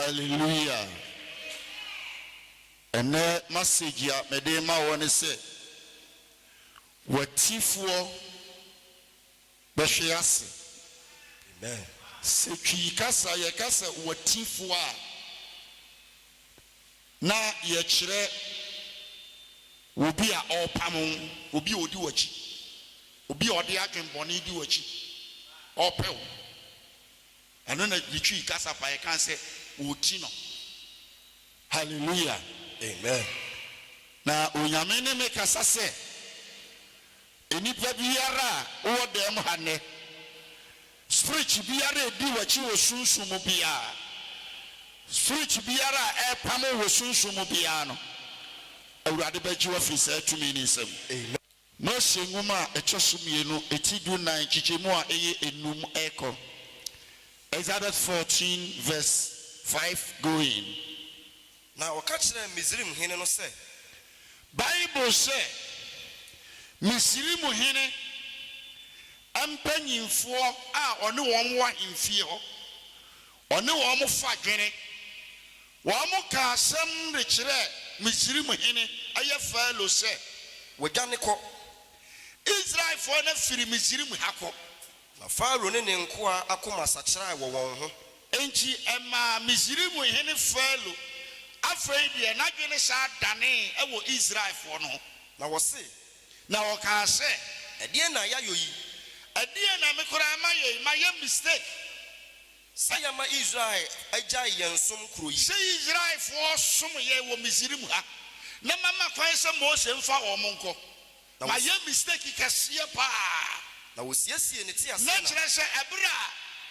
Hallelujah. And message ya medema one say watifo beshiase. Amen. Se kasa ye kasa watifo a na ye kire obi a opam obi odi wachi obi odi adwenbone di wachi opew eno na ditwi kasa pa ye kan se oti no. Hallelujah. Amen. Na onyame ne me kasa se enipa biara wo dem hane spirit biara edi wachi wo sunsumu bia spirit biara e pamo wo sunsumu bia no awurade baji wa fi sa tumi ni nsam. Amen. No senguma echosumienu etidu 9 chichemu a eye enum eko. Exodus 14 verse 5 going. Now okachire Misrim hene no say Bible say Misrim hene ampanyimfo a one won wa himfie ho one won mo fa dwene won mo ka asem de kire Misrim hene aye falo say wodwane ko Israel for na firi Misrim hako na Pharaoh ne nko a akoma sakira wo won ho enchi ema Misrim hene falo afraid ye na dwene sa dane ewo Israel for no na wo se na wo ka se edie na ya yoyi edie na me kora ma ye mistake sayama Israel agya yensom kuro yi say Israel for som ye wo Misrim ha na mama kwan se Mose mfa wo monko ma ye mistake kase pa na wo siesie ne ti ase na kire se ebra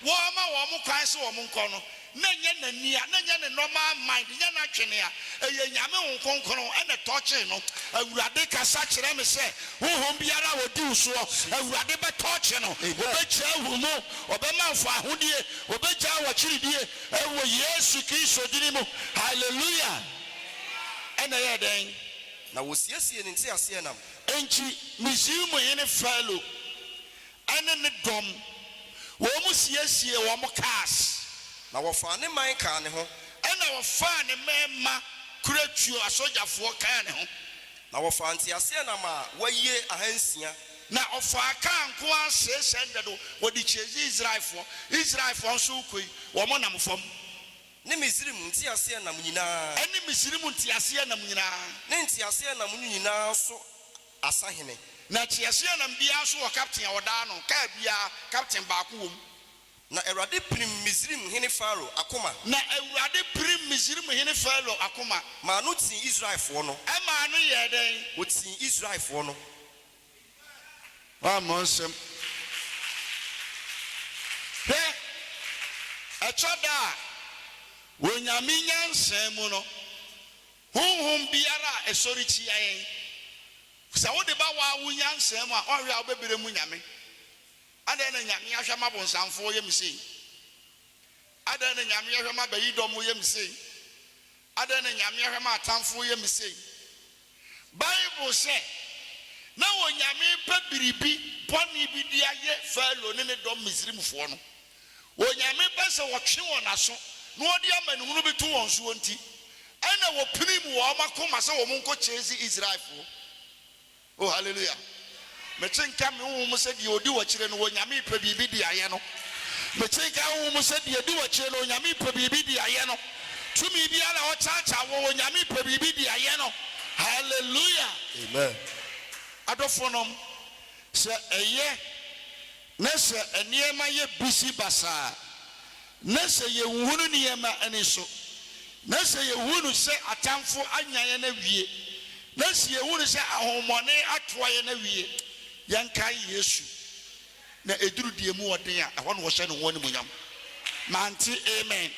wo ma wo mo kwan se wo monko no na nya nania na nya ne normal mind nya na twene a eye nyame wo konkono ene toche no awurade kasa kire me se honhom biara wodi uso awurade be toche no obekira humu obemanfo ahodie obegya wo kiridie ewo Yesu Kristo dini mu. Hallelujah. Ene ye den na wo siesie ne ti ase nam enchi Misrim hene Pharaoh ene ne dom wo mu siesie wo mo cars na wo fa ne man ka ne ho ena wo fa ne mema kuratuo asojafo ka ne ho na wo fa nti ase nam a waye ahansia na ofa ka nko asesende do wodi chezi Israelfo nso koi wo mo nam fam ne Misrim nti ase nam nyina ene Misrim nti ase nam nyina ne nti ase nam nyina so asahene na ti ase nam bia so wo captain oda no ka bia captain ba ko wom na Awurade prim Misrim hene Pharaoh akoma na Awurade prim Misrim hene Pharaoh akoma ma no tin Israelfo no e ma no ye den o tin Israelfo no wa monsem he a choda wonyame nyansem mu no honhom biara esori chi ayen sa wo de ba wa wonyansem a ohwe a obebere mu nyame ada na nyame ahwa mabonsamfo ye misei ada na nyame ahwa mabayidom ye misei ada na nyame ahwa matamfo ye misei Bible say na wonyame pa biribi boni bi dia ye Pharaoh ne dom Misrimfo no wonyame pa se wotwe won aso na odi amanhunu bi to won so nti ana wo pirim wo makoma se wo monko chezi Israelfo. Oh hallelujah. Mechenka me wo mo se di odi wo kire no wonyame pa bibi di aye no mechenka wo mo se di odi wo kire no wonyame pa bibi di aye no tumi bi ala o chacha wo wonyame pa bibi di aye no. Hallelujah. Amen. Adofonom se eye na se eniema ye bisi basa na se ye hunu niema ani so na se ye hunu se atamfo anyaye na wie na se ye hunu se ahomone atoye na wie yankai Yesu na eduru die mu woden a ho no wo hye no woni munyam manti amen.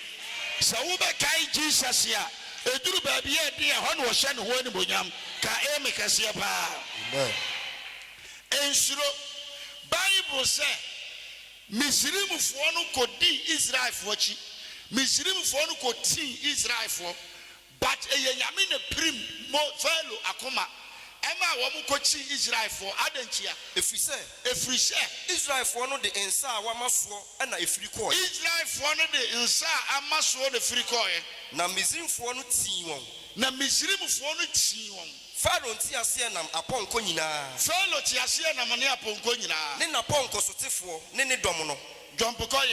Se wo be kai Jesus ya eduru ba bia de ho no wo hye no woni munyam ka eme kase pa. Amen. Ensuro Bible say Misrimfo no kodi Israelfo chi Misrimfo no koti Israelfo but eyenyame ne prim mo Pharaoh akoma Emma womu kochi Israel for adenchia. Efiri sɛ Israel for no de nsa a wamasoɔ ɛna efiri kɔɔ. Israel for no de nsa amasoɔ de firi kɔɔ. Na Misrim for no tii wɔn. Na Misrim for no tii wɔn. Pharaoh nti aseɛ nam apɔnkɔ nyinaa. Pharaoh ti aseɛ nam ne apɔnkɔ nyinaa. Ne napɔnkɔ sotefoɔ ne ne dɔm no. John Pokɔ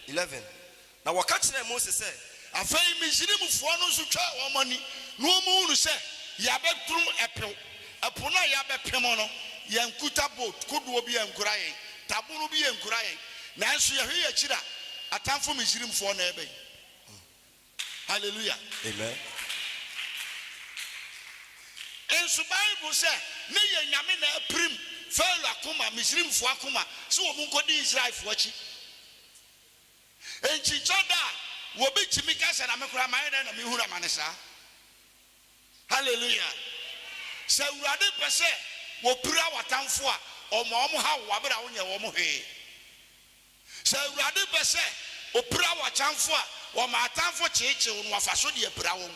11. Na wɔka kyerɛ Moses sɛ afei Misrim for no so twa wɔn mani. No mu unu sɛ yabɛtrum ɛpew. Ɛpo na yabɛpem no yankuta boat kodoɔ bi yankura yɛn. Tabono bi yankura yɛn. Nanso yɛhwɛ yɛ kyira atamfo Misrim for na ɛbɛn. Hallelujah. Amen. Enso Bible say ne ye nyame na aprim Pharaoh akoma Misrim fo akoma so wo nkodi Israel fo achi enchi choda wo bi chimi ka se na mekura man na me hura mane sa. Hallelujah. Se urade pese wo pira watamfo a omo ha wo abra wo nye wo mo he. Se urade pese wo pira watamfo a wo ma atamfo cheche wo no afa so de pira wo.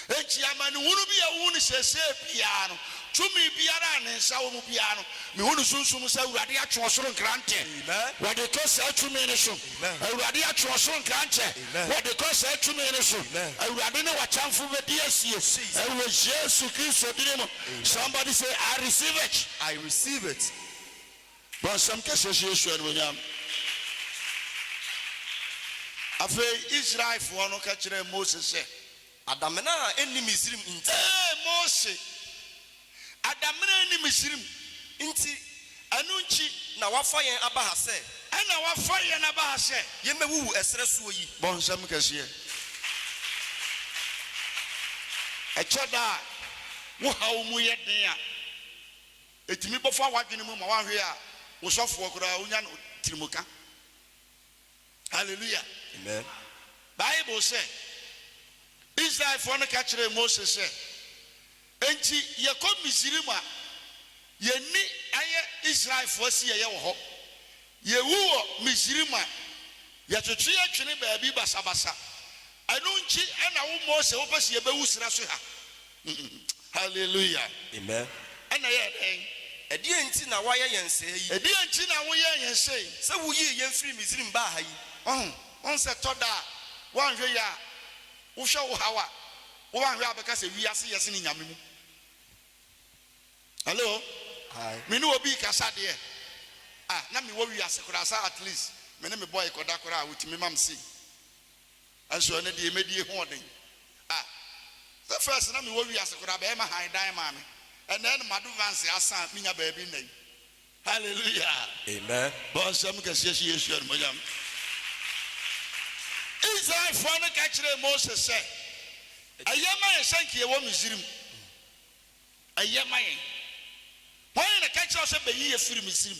Enchi amani wunu bi awunu sese piano tumi biara ne nsa wo mu piano me hunu sunsum sa urade atwo soro nkrante what the cause atumi ne so urade atwo soro nkrante what the cause atumi ne so urade ne wachamfo bedi asie ewe Jesus Christ odinemo. Somebody say I receive it. But some cases Jesus wonyam afei Israel fo no ka kire Moses say Adamena eni Misrim nti. Mose. Adamena eni Misrim Nti anu nchi na wafa yɛn aba ha sɛ. Ɛna wafa yɛn aba ha sɛ. Yɛmɛwu ɛsrɛ so yi. Bɔnsɛm kɛseɛ. Ɛkyɛda wo hawo mu yɛ den a etimi bɔfa wadwene mu ma wahwe a wo sɔfoɔ koraa wonya no tirimuka. Hallelujah. Amen. Bible say Israel for no catch Moses say enti yekɔ Misrim a yeni aye Israel for si ye wo hɔ yewu wɔ Misrim a yɛtwetwe atwene baabi basabasa ɛno nchi ɛna wo Moses wo pɛse yebewu sira so ha. Hallelujah. Amen. Ɛna yɛ den ɛdeɛ nti na wayɛ yɛn sɛ yi. ɛdeɛ nti na wo yɛ yɛn sɛ sɛ wo yi yɛn firi Misrim ba ha yi. On sɛ tɔda wanhwɛ ya wo hwɛ wo hawa wo wanhwɛ abɛka sɛ wiase yɛse ne nyame mu. Hello. Hi. Me no obi kasa de na me wo wiase kora sa at least me ne me boy koda kora wutimi mam si anso ne de medie ho den the first na me wo wiase kora be ma han dan ma me and then madu vance asa minya baabi nai. Hallelujah. Amen. Bon sam kase Yesu mo jam Israel for no ka kire Moses say ayema ye sankie wo Misrim ayema ye when the catch us be ye free Misrim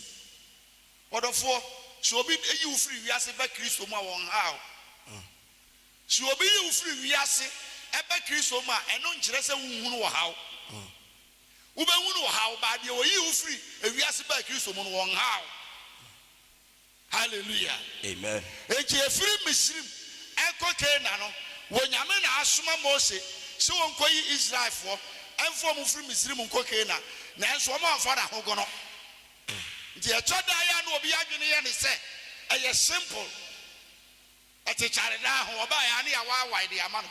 odofo so obi eyi wo free wiase ba Kristo mu a won haw so obi yi wo free wiase e ba Kristo mu a eno nkire se wuhunu wo haw wo be hunu wo haw ba de wo yi wo free e wiase ba Kristo mu no won haw. Hallelujah. Amen. Eji e free Misrim eko Canaan no wo nyame na asoma Mose se won koyi Israel fo enfo mu free Misrim nko Canaan na enso o ma fa na hogo no nti e choda ya na obi adwene ye ne se eye simple ati chare da ho oba ya na ya wa wide ya ma no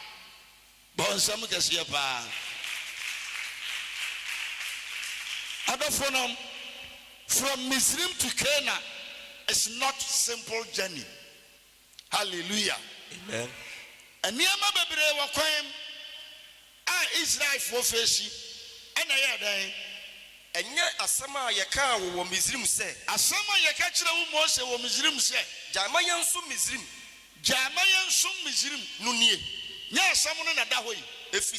bonsam kase pa adofonom from Misrim to Canaan is not simple journey. Hallelujah. Amen. And niama bebre wa kwan Israel for face and ya dan enye asema yeka wo Misrim sɛ asema yeka kire wo Mose wo Misrim sɛ jama yɛn so Misrim no nie nya asem no na da hɔ yi efiri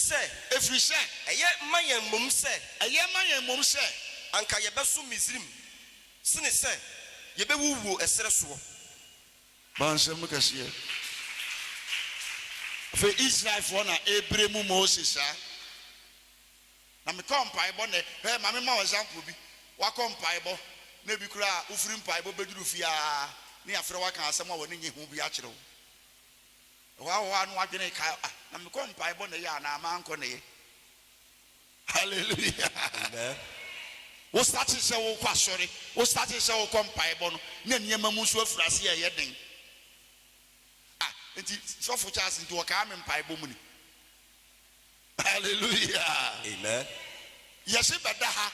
sɛ ɛyɛ ma yɛn mom sɛ anka yɛbɛso Misrim sene sɛ yɛbɛwuwu ɛsrɛ soɔ. Bansem kase for Israel for na Abraham Moses na me kompai bo ne mame ma example bi wa kompai bo na bi kura ufiri mpai bo beduru fia ne afre wa kan asem a woni nye hu bi a kire wo wa no adwene kai na me kompai bo ne ya na ma anko ne Hallelujah. Amen. Wo start say wo kwa sorry. Wo start say wo kwa mpaebo no. Na niyema mu so afurase ye den. Enti so for chance into waka me mpaebo mu ni. Hallelujah. Amen. Yes, bedaha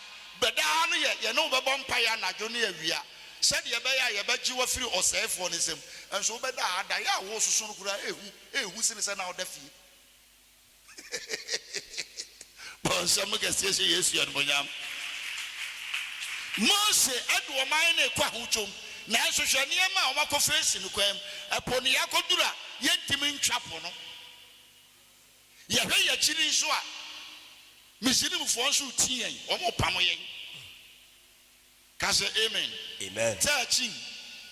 no ye no bebo mpaya na dwo no awia. Said ye be ya ye be ji wa free osefo ne sem. Enso bedaha da ya wo susu no kura ehu sine se na oda fie. Bon some kesi Yesu ya mbonyam. Mose adu o man na ekwa hochom. Na enso hwe niam a o makofa esi no kwam. Epo ne yakodura yentimi ntwapo no. Ye hwe ye chiri nso a Mishirim for us who tea, or more pamoyen. Cast amen. Amen. Touching.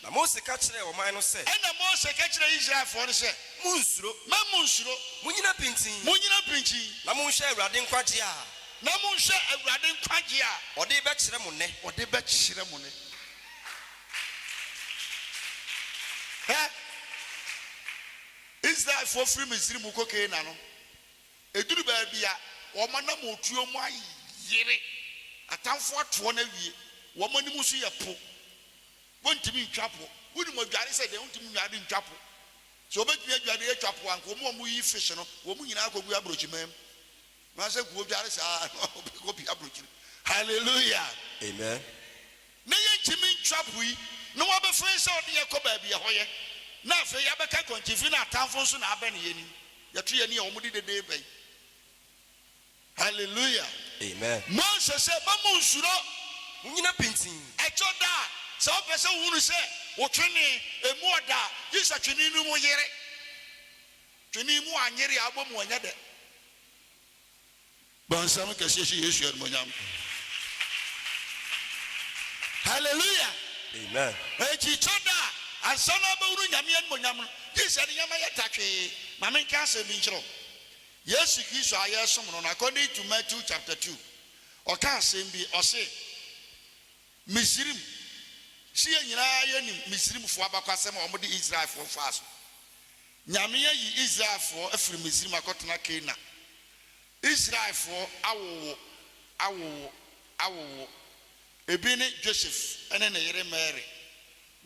The most catcher or minor said, And the most catcher Israel for the set. Munsro, Mamunsro, Munina Pinchi, Namusha Radin Quatia, Namusha Radin Quatia, or they bet ceremony, or they bet ceremony. Israel for free Mishirim cocaine. A do baby. Womana motuo mu ayere atamfo ato na wie womani mu so ye po wontimi ntwapo woni mo dware se de wontimi nwade ntwapo so obetumi adware ye twapo anko mo yi fish no wo mu nyina akogu abrochimam ma se ku dware sa ko bi abrochim. Hallelujah. Amen. Na ye ntimi ntwapo yi no wo be fe se ode ye ko ba bia hoye na afa ya beka kontifi na atamfo so na aba ne yeni ye to ye ne wo mu de de bai. Hallelujah. Amen. Moses said, Mamunsuro, Munina Pintin, I told that. So, person who say, O Trini, a more da, this a Trini more yere. Trini more and yeri album one yet. But some can say she is your monam. Hallelujah. Amen. Hey, Chichonda, and son of Yamian Monam, this and Yamayataki, Mamma Castle Mincho. Yes, Christ, I hear someone according to Matthew chapter 2. Or can't say be or say Misrim. See a Misrim for Abacasam or the Israel for fast. Nyamia ye Israel for every Misrim Akotana Kena. Israel for our Ebini Joseph and then a Mary.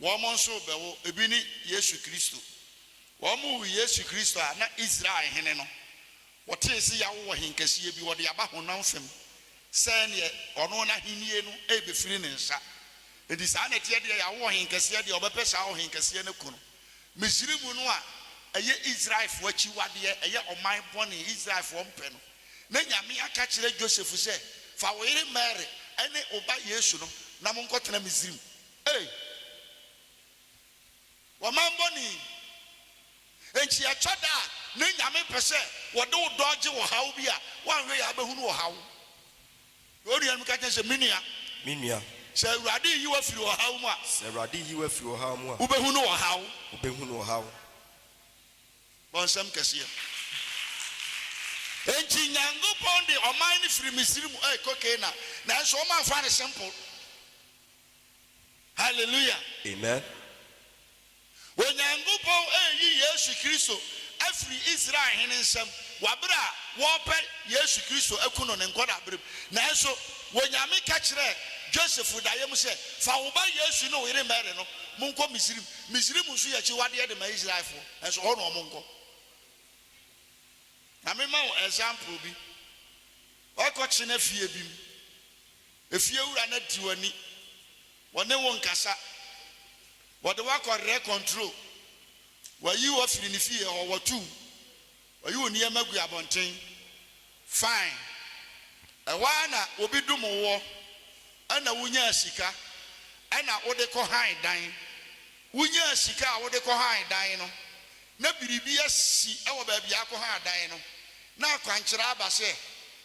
Woman so bewo Ebini Yesu Christo. Woman Yesu Christo are not Israel Heneno. What is ya wo hinkasi bi wo de aba honam fam sane ono na hinie no e be firi ne nsa edi sa na tie de ya wo hinkasi de obepe sa wo hinkasi ne kuno misirimu no a eye Israel fo achi wade eye oman bone Israel fo mpe no na nyame aka kire Joseph se fa wo ire Mary ene oba Yesu no na mo nkotena misirim wo man bone enchi a choda ne nyame pese wo do dodge wo hawo bia wan we ya behunu wo hawo ori an ka kyense minia se urade yi wa firi wo hawo mu a se urade yi wa firi wo hawo mu a wo behunu wo hawo bon sam kase enchi nyango ponde o man ni firi misirimu cocaine na so o man fa ne simple. Hallelujah. Amen. When nyango pon yi Yesu Kristo afri Israel hininsam wabra wope Yesu Kristo akuno ne nkoda abrem nanso wonyame ka kire Joseph dayem se fa wo ba Yesu no ire mere no monko misirim nso ya chi wade de ma Israel fo enso ho no monko na me ma example bi wako chine fie bi efie wura na diwani wone won kasa wode wako re control wayi wo firi ni fie ho watu wayi oni amagu abonten fine ewana obi dum wo ana wunya sika ana wode ko han dan wunya sika a wode ko han dan no na biribi asi ewo ba bia ko han dan no na kwankyira abase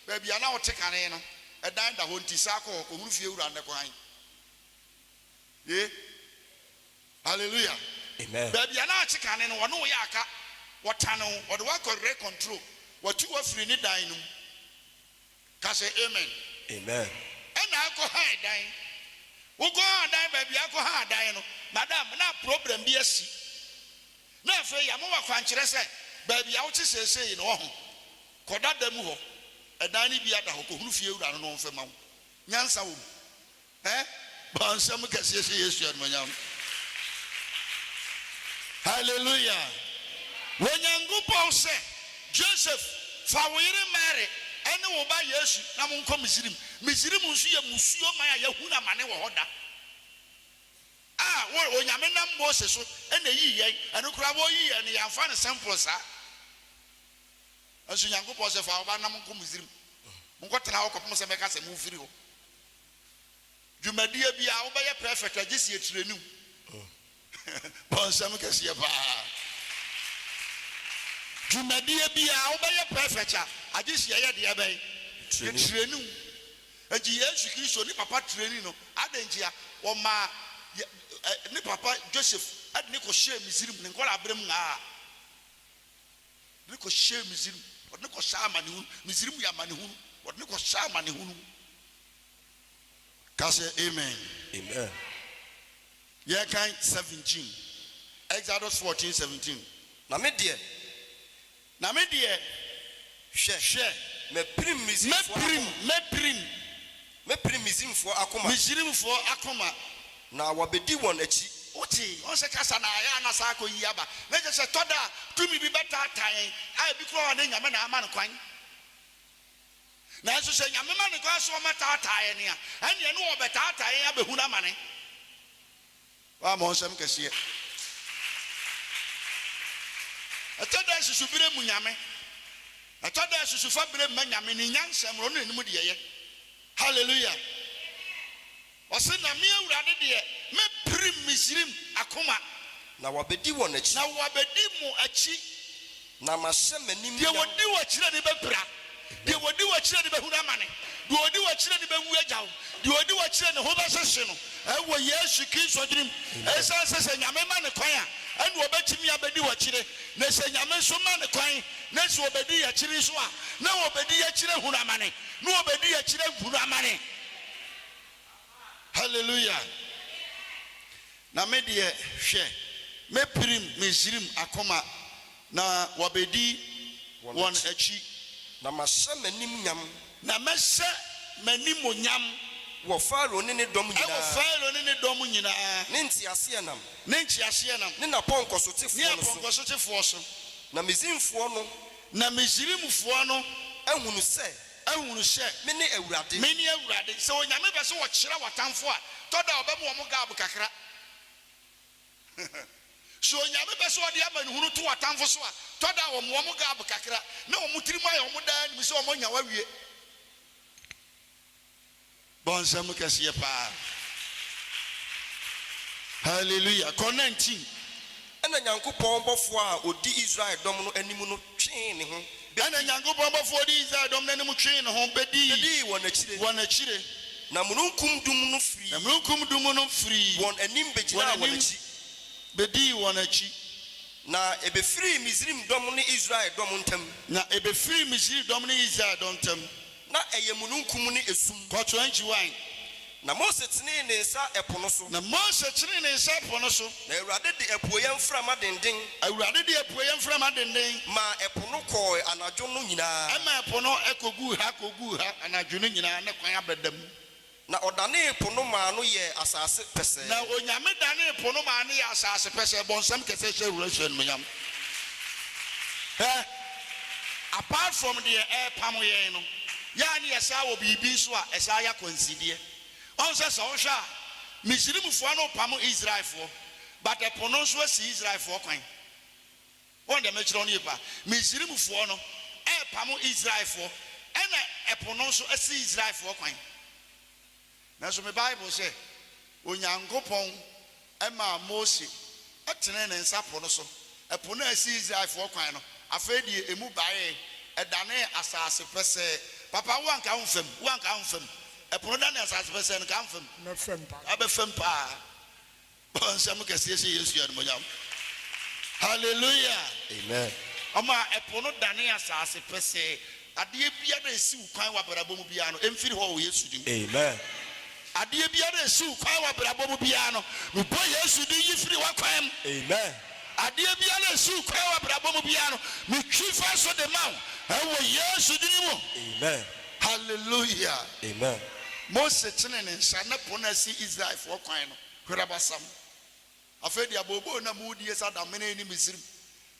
ba bia na wote kane no edan da ho ntisa ko hunu fie wura ne ko han hallelujah. Amen. Baby, ana chikane no wono ya aka wotano wode wakore control watu wafiri ni dan no ka say amen. Amen. Ana akọ ha dan wo go ha dan baby akọ ha dan no madam na problem bi asi na afa ya mo wa kwankire se baby a wote sesei no ho koda da mu ho ɛdan bi ada hɔ ko hunu fie wura no mfa ma wo nyansa wo bansam kɛseɛ sɛ Yesu adumanyam hallelujah Onyankopɔn sɛ Joseph fa wo yere Mary ɛne wo ba Yesu na mo nkɔ Misrim nso yɛ musuo man a yɛhu na mane wɔ hɔ da wo onyame nam Moses so ɛna yi yɛn ɛno kora wo yi yɛn yɛmfa ne sample saa ɛso Onyankopɔn sɛ fa wo ba na mo nkɔ Misrim mo nkɔ tena hɔ kɔpem sɛ mɛka sɛ mo firi hɔ dwumadie bi a wo bɛyɛ perfect agye si etirenu bɔnsɛm kɛseɛ paa dwumadie bi a wo bɛyɛ perfect a agye si ɛyɛ deɛ bɛyɛ etirenu agye Yesu Kristo ni papa training no adanjia o ma ni papa Joseph ade ne ko hye Misrim ne nkola abrem nga ne ko hye Misrim o ne ko sha amane hu Misrim ya amane hu o ne ko sha amane hu ka say amen yeah kind 17 Exodus 14:17 na me de hwe me prim Misrimfo akoma na wabedi won achi oti on se kasa na ya na sa akoyi aba na je se toda tumi bi beta tan ai bi kro na nyame na ama ne kwan na so se nyame ma ne kwan so ma ta tan ne a ene ne wo beta tan abehu na mane wa mo nsem kese atoda susu bire mu nyame atoda susu fa bire mu nyame ni nyansem ro no enimu de ye hallelujah wase na me awurade de me prim Misrim akoma na wabedi won achi na wabedi mu achi na mahye manim de wodi wa kire de bepra de wodi wa kire de behu na mane de wodi wa kire de bewu agyaw de wodi wa kire ne ho besese no ewo Yesu Kristo dirim esa se nyame ma ne kwan a ene obetimi abedi wa kire na se nyame so ma ne kwan na se obedi ya kire so a na obedi ya kire hu na mane na obedi ya kire hu na mane hallelujah na me de hwe me prim Misrim akoma na wabedi won achi na mahye manim nyam na mehye manim onyam wo Faro ne dom nyina wo Faro ne dom nyina ne ntiase nam ne na ponkoso tefo so na Misrimfo no ehunu sɛ me ne awurade sɛ onyame bɛ so wɔ kyerɛ watamfo a toda obɛmu omo gab kakra so onyame bɛ so ɔde ama ne hunu to watamfo so a toda omo gab kakra na omo tiri mu ayo omo daa ni sɛ omo nya wawie bonsam kɛseɛ paa hallelujah kon 19 ɛna Nyankopɔn bɔfo a odi Israel dɔm no anim no twen ne ho ana Nyankopɔn bɔfo odi Israel dɔm no anim twen ne ho bedi won akyire na mununkum dum no firi won anim begina won achi bedi won achi na ebefiri Misrim dɔm ne Israel dɔm ntam na ɛyɛ mununkum ne esum ko 21 na Mose tene ne nsa ɛpono so na Awurade de apuoyɛ mframa denden ma ɛpono kɔ anadwo no nyinaa ama ɛpono ekogu ha anadwo no nyinaa ne kwan abedam na ɔdane ɛpono ma no yɛ asase pɛsɛ na onyame dane ɛpono ma no yɛ asase pɛsɛ bonsam kɛsɛ hyɛ wurahwɛ no nyam apart from the pam yɛn no ya ne yɛsa wɔ bibi so a ɛsa ya consider on sɛ sɛ ɔhwɛ a Misrimfo no pam Israelfo but ɛpono so asi Israelfo kwan on the metro no yipa Misrimfo no pam Israelfo ɛna ɛpono so asi Israelfo kwan na so me Bible sɛ Onyankopɔn ɛma Mose ɛtene ne nsa pono so ɛpono asi Israelfo kwan no afei die emu bae ɛdane asase pɛsɛ papa wanka homfam ɛpono dane asase pɛsɛ no ka homfam na fem pa abɛfam pa bonsam kɛseɛ sɛ Yesu adumonyam hallelujah amen ama ɛpono dane asase pɛsɛ adeɛ biara esi kwan wa brabɔ mu biara no emfiri hɔ wɔ Yesu dim amen adeɛ biara esi kwan wa brabɔ mu biara no bɔ Yesu dim yifiri wa kwan amen adeɛ biara esi kwan wa brabɔ mu biara no metwi fa so de ma Yes, Amen. Hallelujah. Amen. Moses chene shall not ponasi Israel for coin. Kurabasam. Afraid the abobo na moody as Adam many Misrim.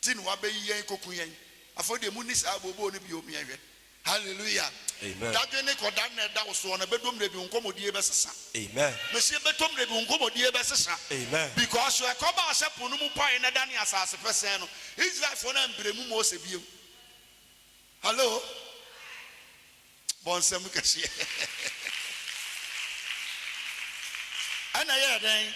Tin wabe yen kokuyen. Afraid the munis abobo ni biomia. Hallelujah. Amen. That any Kodana that was on a bedroom they be uncommod bessa. Amen. Monsieur Betom they be uncommod bessa. Amen. Because you are come as a punumu pie and a Danias as a person. Israel for them bremu most of you. Hello? Bonsam kasi. Ana ya den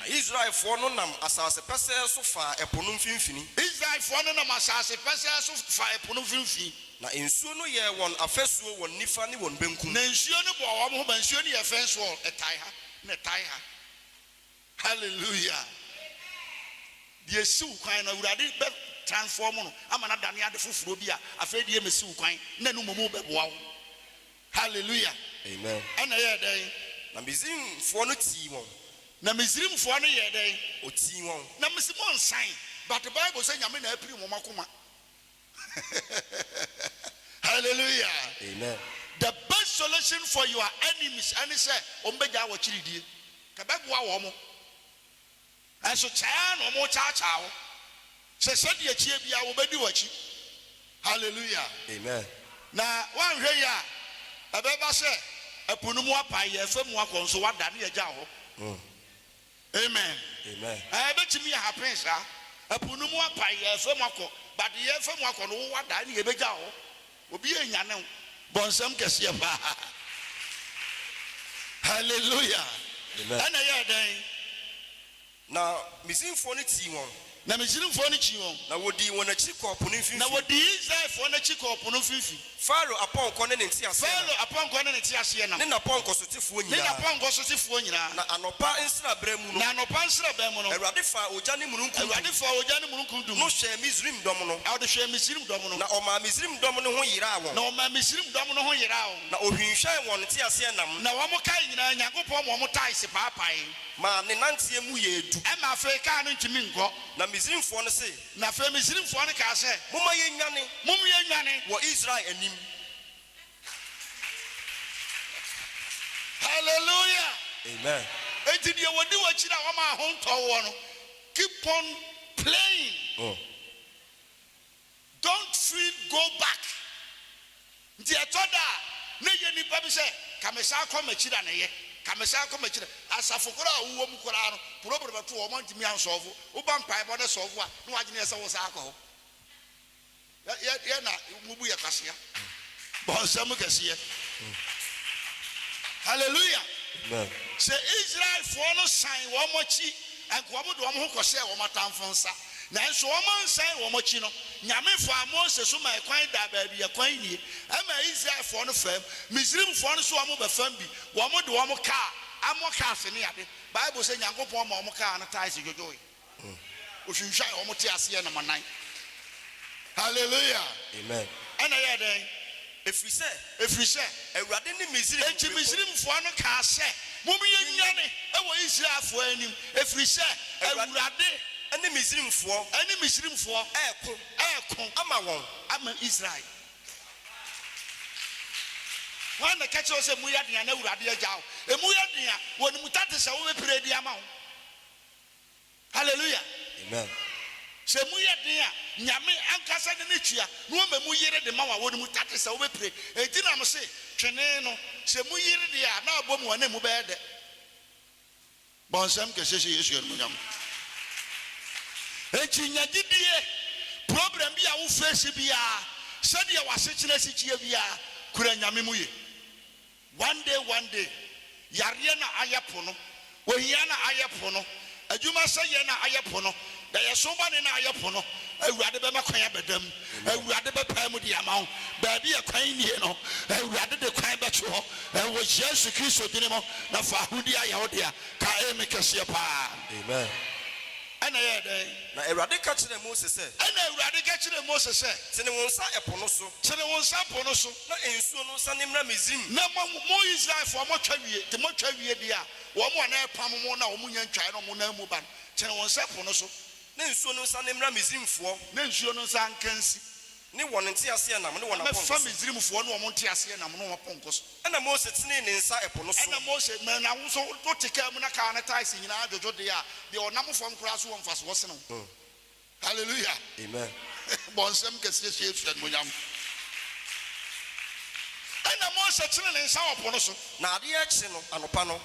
Israel for no nam asase pese so fa epono mfimfini. Israel for no nam asase pese so fa epono mfimfini. Na ensuo no ye won afesuo won nifa ne won benkum. Na ensuo no bo wo ho ba ensuo no ye fence wall etai ha na etai ha. Hallelujah. Die siw kwan na urade be transform no amana dane ade foforo bi a afa die mesiw kwan na no momu be boa wo. Hallelujah. Amen. Ana ya den na Misrim for no ti won. Na Misrim for no ye den o ti won. Na Misrim sign but the Bible say nyame na apiri mo makoma. Hallelujah. Amen. The best solution for your enemies and say ombeja wo chiridie kabeboa wo mo enso chaa no mo chaa chaa se se de achie bia wo bedi wachi. Hallelujah. Amen. Na wan hwe ya abeba se apunu mu apa ye fam akonso wada ne agya ho. Amen. Amen. Betimi ya happen sa apunu mu apa ye fam akọ but ye fam akọ no wada ne ye begya ho obi enya ne bonsam kese ba. Hallelujah. Amen. Ana ya dan na Misrim for no ti won. na Misrim for no chi won. Na wodi won achi ko pono mfimfini. Na wodi Israel for no chi ko pono mfimfini. Pharaoh apon ko ne nti ase. Pharaoh apon ko ne nti ase na. Ne na pon ko sotifo nyina. Ne na pon ko sotifo nyina. Na anopa nsra bra mu no. Na anopa nsra bra mu no. Awurade fa oja ne mununkum. Awurade fa oja ne mununkum dum. No hwe Misrim dom no. Awde hwe Misrim dom no. Na oma Misrim dom no ho yira won. Na oma Misrim dom no ho yira won. Na ohwinhwan won nti ase nam. Na wo mo kai nyina Nyankopon mo tais paapai. Ma ne nantie mu ye edu. E ma Afrika no ntimi nkọ. Na Misrimfo no se. Na fa Misrimfo no ka se. Mumma ye nwane. Mum ye nwane. Wo Israel anim. Hallelujah. Amen. Enti de wodi wachi na wo ma ho nto wo no. Keep on playing. Don't feel go back. Nti etoda na ye nipa bi se kamesa akọmachira na ye. Kamesa akọmachira asafokora awuwo mu kora no problem to wo man timi ansolve. Wo ba mpai bo de solve a no agene ese wo sa akọ. Ya na mubu ya kasia. Bonsam kasiye. Hallelujah. Amen. Say Israel for no sign wo mochi and ko mo do mo ko se wo matamfo nsa. Na enso wo man sign wo mochi no. Nyame fa Moses so mai kwan da ba bi kwan nie. Ama Israel for no fam, Misrim for no so wo be fam bi. Wo mo do wo ka, amo ka se ne ade. Bible say Nyankopon ma wo ka na tais jojoy. Ohwinhwan wo mo te ase na manan. Hallelujah. Amen. Ana ya den Efrise Awurade ne Misrim. Enti Misrim fo no ka se mum ye nyane e wo Israel fo anim. Efrise Awurade ene Misrimfo eko ama Israel. Wan na catch us mu ya dia na Awurade agyaw. Emu ya dia woni mutate se wo bepre di ama ho. Hallelujah. Amen. Se mu ya dia nyame ankasa de ne tua no memu yire de ma wa woni mutate se wo bepre. Enti na mo se twene no se mu yire de a na abom wa na mu be de. Bonsam ke sese Yesu enu nyam. Enti nyagidie problem bi a wo face bia se de wa se kire se kie bia kura nyame mu ye. One day yare na ayepo no ohia na ayepo no adwuma se ye na ayepo no da yesoba ne na ayepo no awurade be makwan abedam awurade be pam di amawo ba bi akwan nie no awurade de kwan be cho wo Jesus Christ dine mo na fa hudi ayahodia ka eme kese pa. Amen. Ana ye den na Awurade ka kire Moses se. Ana Awurade ka kire Moses se tene won sa epo no so. Tene won sa po no so. Na ensuo no sa ne mra Misrim. Na mo Israel fo mo twa wie te mo twa wie dia wo mo na epam mo na wo mo nya ntwae no mo na mu ba. Tene won sa po no so. Na ensuo no sa ne mra Misrimfo. Na ensuo no sa nkansi. ne wɔ ne nteaseɛ nam ne wɔ na fa Misraimfoɔ no wɔn nteaseɛ nam no wɔn pɔnkɔ so ɛna Mose tene ne nsa ɛpo no so ɛna Mose mɛ na wo so to tika mu na kaa ne taisi nyinaa dwodwo de a de ɔnam fam koraa so wɔn fa so wɔsene wo hallelujah amen bɔnsɛm kɛseɛ so efia no nyam ɛna Mose tene ne nsa wɔ po no so na adeɛ akyi no anopa no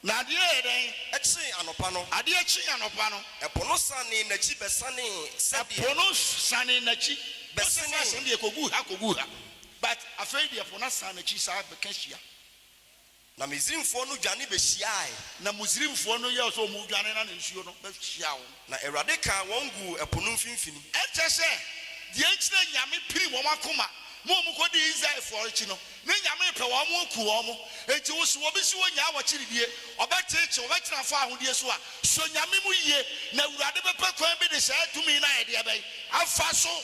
na adeɛ yɛ dɛn akyi anopa no adeɛ akyi anopa no ɛpo no sane n'akyi bɛsane sɛdeɛ ɛpo no sane n'akyi bɛsane sɛdeɛ kogu ha but afei deɛ po no sane n'akyi saa bɛka hyia na Misraimfoɔ no dwane bɛhyiae na Misraimfoɔ no yɛ sɛ ɔmo dwane na nsuo no bɛhyia wɔn na Awurade ka wɔn gu ɛpo no mfimfini ɛkyɛ sɛ deɛ nkyerɛ nyame piri wɔn akoma mo kɔdi Israelfoɔ akyi no ne nyame pɛ wɔn mo ku wɔn mo enti wo so obi si wɔ nyaa wɔ kyiridie ɔbɛteekye ɔbɛtena fa ahodie so a so nyame mu yie na Awurade bɛpɛ kwan bi de saa tumi na yɛde ɛbɛn afa so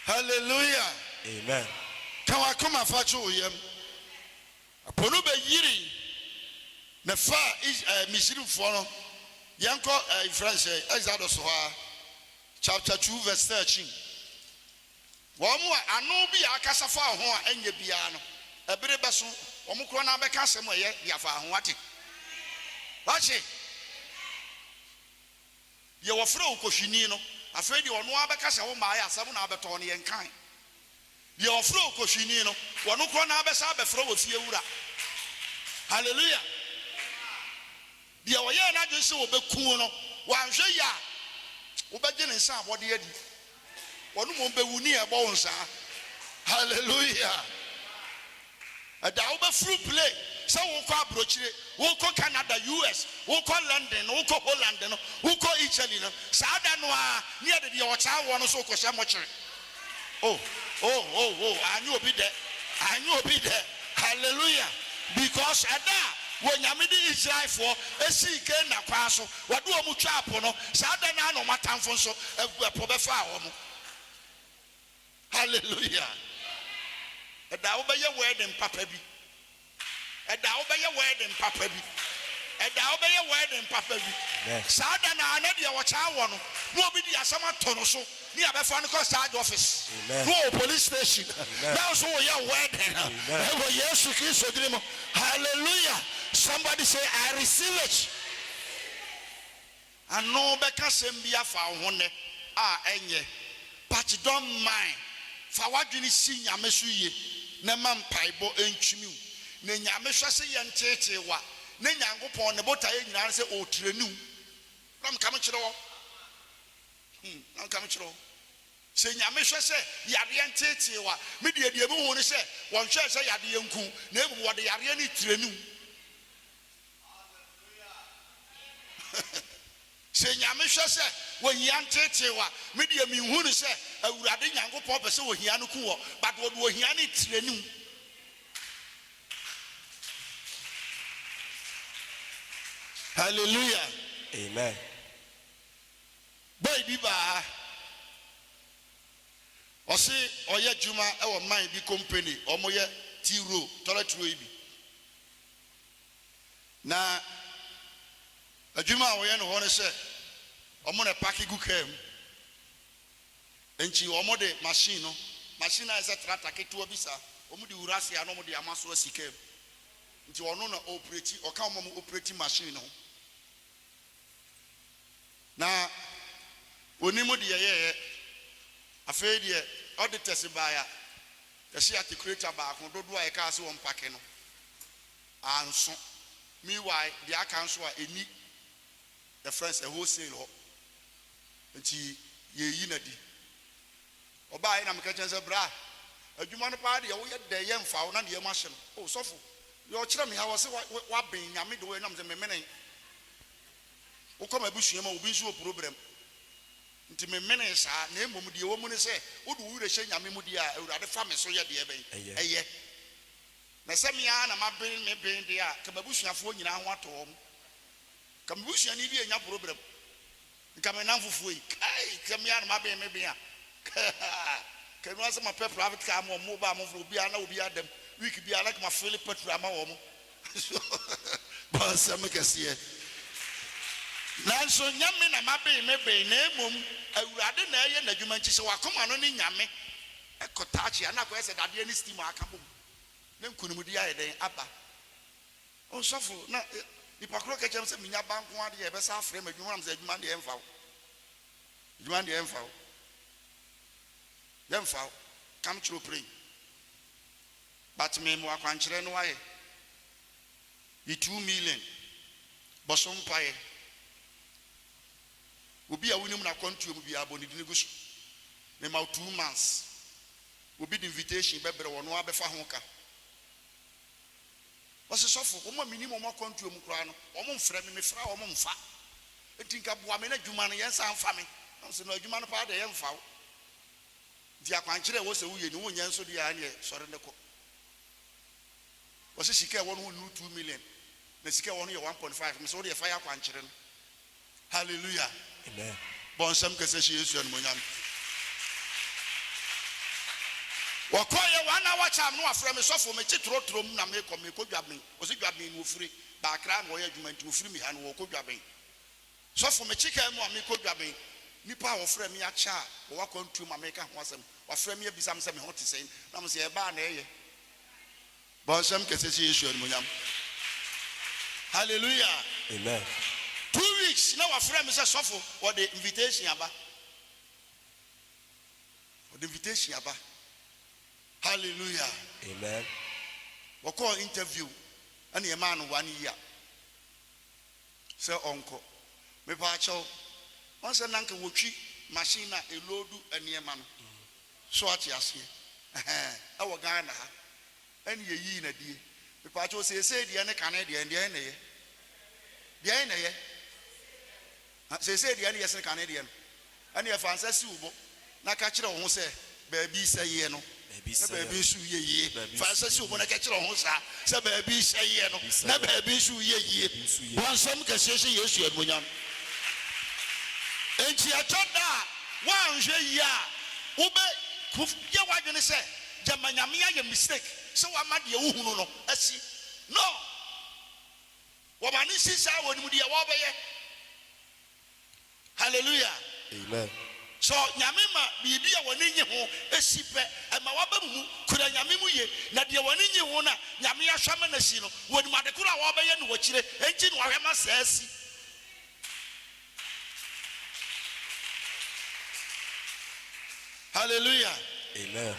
hallelujah amen kan wakoma fa kye wo yam apono bɛyiri na fa Misraimfoɔ no yɛnkɔ France Exodus hɔ chapter 2 verse 13 wɔn mu ano bi akasa fa ho a anya biara no ebere bɛso wɔn kro na bɛka asɛm a ɛyɛ de afa ho ate wache yɛ wɔfrɛ wo kohwini no afei de ɔno abɛkasa wo maa yɛ asɛm na abɛtɔ no yɛn kan yɛ wɔfrɛ wo kohwini no wɔn kro na abɛsa abɛfrɛ wo fie wura hallelujah deɛ wɔyɛ na dwe sɛ wɔbɛku no wɔanhwɛ yɛ a wobɛgye ne nsa abɔde adi wɔn mu bɛwu ni ɛbɔ wɔn saa hallelujah ɛda wobɛfuru play sɛ wokɔ aburokyire wokɔ Canada US wokɔ London wokɔ Holland no wokɔ Italy no saa da no a ne yɛde deɛ wɔkyaa wɔ no so kɔhyɛ mɔkyere anyi obi dɛ hallelujah because ɛda wonyame de Israelfoɔ esi ke na kwa so wɔde wɔn twa apo no saa da na no matamfo nso ɛpo bɛfa wɔn hallelujah ɛda wobɛyɛ wedding papa bi ɛda wobɛyɛ wedding papa bi ɛda wobɛyɛ wedding papa bi saa da na deɛ wɔkyaa wɔ no na obi di asɛm ato no so ne abɛfa no kɔ charge office no police station now so wɔyɛ wedding ɛwɔ Yesu Kristo din mu hallelujah somebody say I receive it ano bɛka sɛm bi afa ho ne a ɛnyɛ but don't mind fa wadwene si nyame so yie na ma mpaebɔ ntwimi na nyame hwɛ sɛ yɛn tete wa na nyankopɔn ne botae nyinaa sɛ ɔtrenu na mka me kyerɛ wɔ na mka me kyerɛ wɔ sɛ nyame hwɛ sɛ yareɛ tete wa me deɛ mu hu ne sɛ wɔnhwɛ sɛ yareɛ nku na emu wɔde yareɛ ne trenu sɛ nyame hwɛ sɛ wɔhia tete wa me deɛ menhu ne sɛ Awurade nyankopɔn pɛ sɛ wɔhia no ku wɔ but wɔde wɔhia ne trenu hallelujah amen boy bi ba ɔse ɔyɛ adwuma ɛwɔ man bi company ɔmoyɛ tiro toilet roll bi na adwuma a wɔyɛ no hɔ ne sɛ ɔmo na pack gu kaa mu enti ɔmo de machine a ɛsɛ tractor ketewa bi sa ɔmo de wura ase a na ɔmo de ama so asi kaa mu nti ɔno na operate ɔka ɔmo operate machine no na onimu de yɛyɛ afei deɛ auditors baaya yɛsi articulator baako dodo a yɛka ase wɔn pake no anso meanwhile deɛ aka nso a eni the friends a wholesale hɔ nti yɛyi na di ɔbaa yɛ na meka kyɛn sɛ bra adwuma no paa deɛ woyɛ dɛ yɛ mfa wo na deɛ mo ahyɛ no o sɔfo yɛ ɔkyerɛ me ha wɔ sɛ wabɛn nyame de wɔyɛ nam sɛ memene wokɔ ma abusua ma obi nso wɔ program nti memene saa na mmom deɛ wɔ mu ne sɛ wode wo werɛ hyɛ nyame mu deɛ a Awurade fa me so yɛ deɛ bɛn ɛyɛ na sɛ mea na mabɛn me bɛn deɛ a ka mabusuafoɔ nyinaa ho atɔ wɔm ka mabusuani bi anya program nka me nam fufuo yi kai ka mea na mabɛn me bɛn a ka no asɛ mapɛ private car ma ɔmo ba amoforo obiara na obi adam week biara na ka mafele petrol ama wɔ mo bɔnsɛm kɛseɛ nanso nyame na mabe mebe na emom awurade na eye na dwuma nchi se wakoma no ni nyame ekotachi ana ko ese dade ni steam aka bom na nkunumudi aye den aba onsofo na ipakro kechem se minya banko ade e be sa afre ma dwuma am se dwuma de emfa dwuma de emfa come through pray but me mo akwankyere no aye 2 million bosom paye obi a wonim na kontu mu bia aboni dine gusu me ma 2 months obi the invitation be bere wono abefa ho ka wose sofo wo ma minimum mo kontu mu kura no wo mo mfra me mefra wo mo mfa etinka boa me na dwuma no yensa mfa me nso no adwuma no pa de yemfa wo di akwankyere wo se wo ye ni wo nyanso de ya ne sore ne ko wose sika wo no 2 million na sika wo no ye 1.5 me so de fire akwankyere no hallelujah amen bon sam kese shi Yesu an monyam wakoye wana wacham no afre me sofo me chitrotrom na me kom me kodwaben osi dwaben no ofure ba akra na wo ye adwuma nti ofure mi ha no wo kodwaben sofo me chika mu ame kodwaben nipa wo frɛ me acha wo wakontu ma me ka ho asem wa frɛ me abisam se me ho tesen na me se e ba na eye bon sam kese shi Yesu an monyam hallelujah amen 2 weeks na wa frɛ me se sofo or the invitation aba hallelujah amen we call interview and a man 1 year say onko me pa chaw once nanka wotwi machine na elodu aniema no so ati ase e wo Ghana ha ani yeyi na die me pa chaw say die ne kan die ne ye say die ne yes ne kan die no ani e fansa si ubo na ka kire wo ho say baabi say ye no baby su ye fansa si ubo na ka kire wo ho sa say baabi say ye no na baabi su ye wansam ka se Yesu admonyam enti atoda wanhwe ya ube ye wadwene se jamanyame ya mistake se wa made ehunu no asi no wo mani sisa woni de wo beye hallelujah amen so nyame ma bibi a woni nyi ho esipe e ma waba mu kura nyame mu ye na de woni nyi ho na nyame ya hwama na si no woni made kura wo beye no wakire enti no ahwema saasi hallelujah amen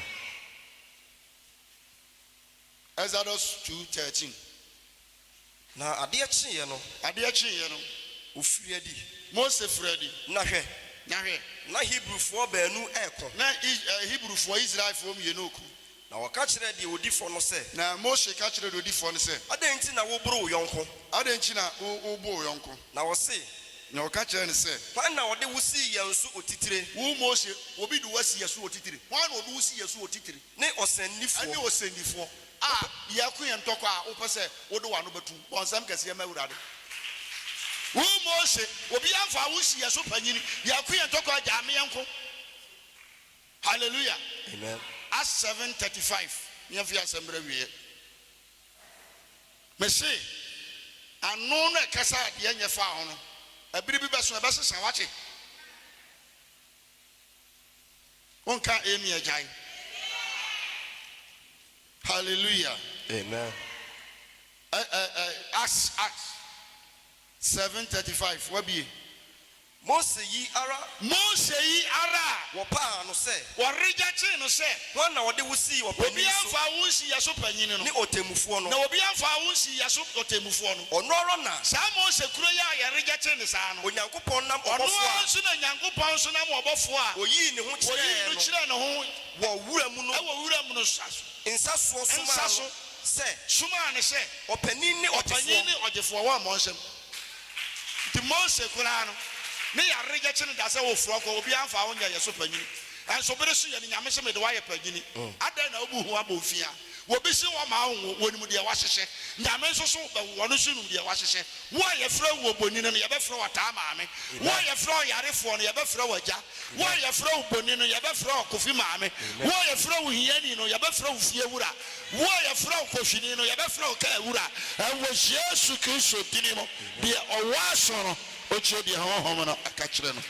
Exodus 2:13 na ade akye no ofiri adi Mose fredi na hwe na Hebrewfo baanu eko na Hebrewfo Israelfo mienu oku na waka kire de odifo no se na Mose ka kire de odifo no se adanti na wo boro yonko adanti na wo bo yonko na wo se na waka kire ne se kwan na wode wusi yansu otitire wo Mose obi du wasi yesu otitire kwan na wode wusi yesu otitire ne osannifo ani osannifo yaku ye ntoko a wo pese wode wa no betu onsam kase ma wurade wo Mose obi amfa wusi yesu panyini yaku ye ntoko a jame yanko hallelujah amen Acts 7:35 me fi asembra wie me se anu na kasa de nye fa ho no abiri bi beso e besesa wache wonka emi ajai hallelujah amen Acts 7:35 what be Mose yi ara wo pa no se wo reject no se wan na wode wusi wo obi amfa wusi yeso panyini no ni otemufo no na obi amfa wusi yeso otemufo no onoro na sa Mose kuro ya reject ne sa no onyankopon nam ono obofo nso na nyankopon so nam obofo a oyi ne ho kire no ho wo wura mu no saso insaso suma se suma ne se opanin ni odefo wa mo nsem ti Mose kuro no ne ya reject ne da se wo fro ko obi amfa wo nya yeso panyini anso bere so ye ne nyame se me de wa ye panyini adan na obu hu abofia wo bi se wo ma wo wonimu de wa hyehye nyame nso so be wo no so num de wa hyehye wo ye fra wo boni no ye be fra wata maame wo ye fra yarefo no ye be fra waja wo ye fra wo boni no ye be fra kofi maame wo ye fra wo hiani no ye be fra wo fie wura wo ye fra wo kohwini no ye be fra wo ka wura en wo Yesu Kristo dinimo de owa so no okyerɛ deɛ honhom no aka kyerɛ no